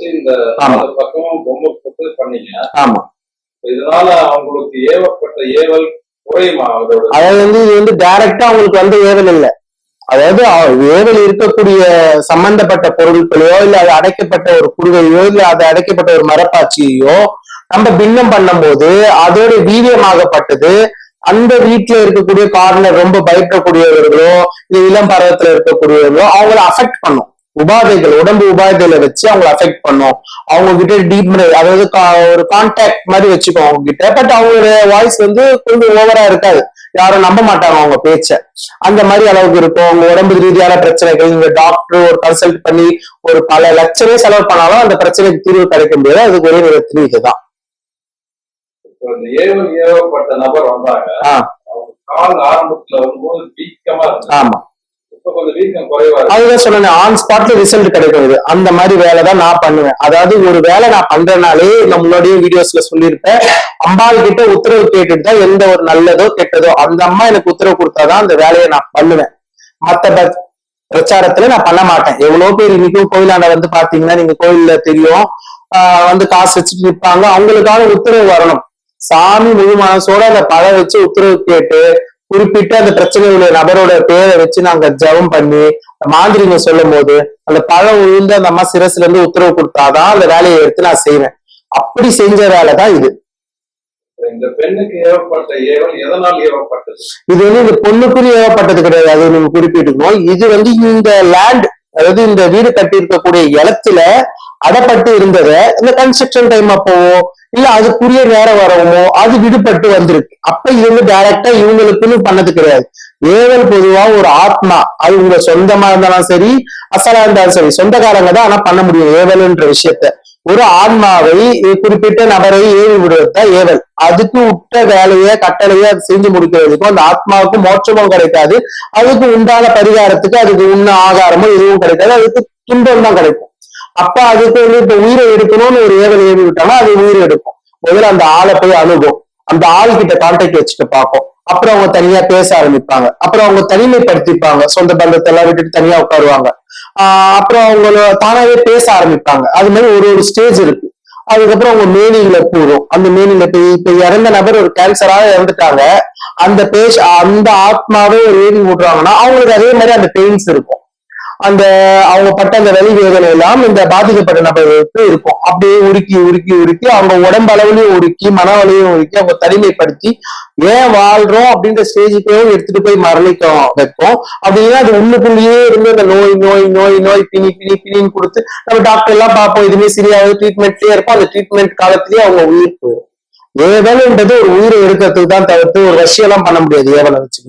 வச்சு இந்த பக்கமும் பொம்மை கொடுத்து பண்ணீங்க. ஆமா. இதனால அவங்களுக்கு ஏவப்பட்ட ஏவல் குறையுமா? அதாவது இது டைரக்டா அவங்களுக்கு ஏவல் இல்லை. அதாவது ஏவல் இருக்கக்கூடிய சம்பந்தப்பட்ட பொருட்களையோ இல்ல அது அடைக்கப்பட்ட ஒரு குருவையோ இல்ல அது அடைக்கப்பட்ட ஒரு மரப்பாச்சியோ நம்ம பின்னம் பண்ணும் போது அதோட வீரியமாகப்பட்டது அந்த வீட்டுல இருக்கக்கூடிய கார்னர் ரொம்ப பயப்படக்கூடியவர்களோ இல்ல இளம் பருவத்துல இருக்கக்கூடியவர்களோ அவங்கள அஃபெக்ட் பண்ணும். உபாதைகள் உடம்பு உபாதைகளை வச்சு அவங்களை அஃபெக்ட் பண்ணும். அவங்க கிட்ட டீப் அதாவது ஒரு கான்டாக்ட் மாதிரி வச்சுக்கோ அவங்க கிட்ட. பட் அவங்களுடைய வாய்ஸ் கொஞ்சம் ஓவரா இருக்காது. யாரும் நம்ப மாட்டாங்க அவங்க பேச்ச. அந்த மாதிரி அளவுக்கு இருக்கும். அவங்க உடம்பு ரீதியான பிரச்சனைகள் நீங்க டாக்டர் ஒரு கன்சல்ட் பண்ணி ஒரு பல லட்சமே செலவு பண்ணாலும் அந்த பிரச்சனைக்கு தீர்வு கிடைக்க முடியாது. அதுக்கு ஒரே விதத்துல இதுதான். ஏவப்பட்ட நபர் வந்தாங்க, கால் ஆரம்பத்துல வரும்போது வீக்கமா இருக்கு. ஆமா, அதுதான் சொன்னேன், ஆன் ஸ்பாட்ல ரிசல்ட் கிடைக்கிறது. அந்த மாதிரி வேலைதான் நான் பண்ணுவேன். அதாவது ஒரு வேலை நான் பண்றதுனாலே நான் முன்னாடியே வீடியோஸ்ல சொல்லியிருப்பேன், அம்பாள் கிட்ட உத்தரவு கேட்டுட்டு தான் எந்த ஒரு நல்லதோ கெட்டதோ அந்த அம்மா எனக்கு உத்தரவு கொடுத்தாதான் அந்த வேலையை நான் பண்ணுவேன். மத்த பிரச்சாரத்துல நான் பண்ண மாட்டேன். எவ்வளவு பேர் இன்னைக்கும் கோயிலாண்ட பாத்தீங்கன்னா நீங்க கோயில்ல தெரியும், காசு வச்சுட்டு நிற்பாங்க. அவங்களுக்கான உத்தரவு வரணும். சாமி முழு மனசோட அந்த பழம் வச்சு உத்தரவு கேட்டு குறிப்பிட்டு அந்த பிரச்சனையுடைய நபரோட பேரை வச்சு நாங்க ஜபம் பண்ணி மாந்திரிங்க சொல்லும் போது அந்த பழம் விழுந்து அந்த அம்மா சிரசுல இருந்து உத்தரவு கொடுத்தாதான் அந்த வேலையை எடுத்து நான் செய்வேன். அப்படி செஞ்ச வேலைதான் இது. இந்த பெண்ணுக்கு ஏவப்பட்ட ஏவல் எதனால் ஏவப்பட்டது? இது இந்த பொண்ணுக்குரிய ஏவப்பட்டது கிடையாது. அது நீங்க குறிப்பிட்டுக்கணும். இது இந்த லேண்ட், அதாவது இந்த வீடு கட்டி இருக்கக்கூடிய இடத்துல அடப்பட்டு இருந்ததை இந்த கன்ஸ்ட்ரக்ஷன் டைம் அப்போவோ இல்ல அதுக்குரிய நேரம் வரவுமோ அது விடுபட்டு வந்திருக்கு. அப்ப இது டைரக்டா இவங்களுக்குன்னு பண்ணது கிடையாது. ஏவல் பொதுவா ஒரு ஆத்மா, அது உங்க சொந்தமா இருந்தாலும் சரி அசலா இருந்தாலும் சரி சொந்தக்காரங்க தான் ஆனா பண்ண முடியும் ஏவல்ன்ற விஷயத்த. ஒரு ஆன்மாவை குறிப்பிட்ட நபரை ஏவி விடுவதுதான் ஏவல். அதுக்கு விட்ட வேலையை கட்டளையை அது செஞ்சு முடிக்கிறதுக்கும் அந்த ஆத்மாவுக்கு மோட்சமும் கிடைக்காது. அதுக்கு உண்டான பரிகாரத்துக்கு அதுக்கு உண்ண ஆகாரமோ எதுவும் கிடைக்காது. அதுக்கு துன்பம் தான் கிடைக்கும். அப்ப அதுக்கு இப்ப உயிரை எடுக்கணும்னு ஒரு ஏவல் ஏவி விட்டாலும் அது உயிரை எடுக்கும். முதல்ல அந்த ஆளை போய் அணுகும், அந்த ஆள் கிட்ட கான்டாக்ட் வச்சுட்டு பார்ப்போம். அப்புறம் அவங்க தனியா பேச ஆரம்பிப்பாங்க. அப்புறம் அவங்க தனிமைப்படுத்திப்பாங்க, சொந்த பந்தத்தை எல்லாம் விட்டுட்டு தனியா உட்காருவாங்க. அப்புறம் அவங்கள தானாவே பேச ஆரம்பிப்பாங்க. அது மாதிரி ஒரு ஸ்டேஜ் இருக்கு. அதுக்கப்புறம் அவங்க மேனிங்ல கூடும். அந்த மேனிங்ல இப்ப இறந்த நபர் ஒரு கேன்சராக இறந்துட்டாங்க, அந்த ஆத்மாவே ஒரு ஏவி விடுறாங்கன்னா அவங்களுக்கு அதே மாதிரி அந்த பெயின்ஸ் இருக்கும். அவங்க பட்ட அந்த வலி வேதனை எல்லாம் இந்த பாதிக்கப்பட்ட நபர்களுக்கு இருக்கும். அப்படியே உருக்கி உருக்கி உருக்கி அவங்க உடம்பு அளவுலையும் உருக்கி மன வலியும் உருக்கி அவங்க தனிமைப்படுத்தி ஏன் வாழ்றோம் அப்படின்ற ஸ்டேஜுக்கே எடுத்துட்டு போய் மரணிக்க வைக்கும். அப்படின்னா அது உள்ளுக்குள்ளேயே இருந்து அந்த நோய் நோய் நோய் நோய் பிணி பிணி பிணின்னு கொடுத்து நம்ம டாக்டர் எல்லாம் பார்ப்போம், எதுவுமே சரியாவது ட்ரீட்மெண்ட்லயே இருப்போம். அந்த ட்ரீட்மெண்ட் காலத்திலேயே அவங்க உயிர் போயிடும். ஏவல்ன்றது ஒரு உயிரை எடுக்கிறதுக்கு தான் தவிர்த்து ஒரு விஷயம் எல்லாம் பண்ண முடியாது ஏவலை வச்சு.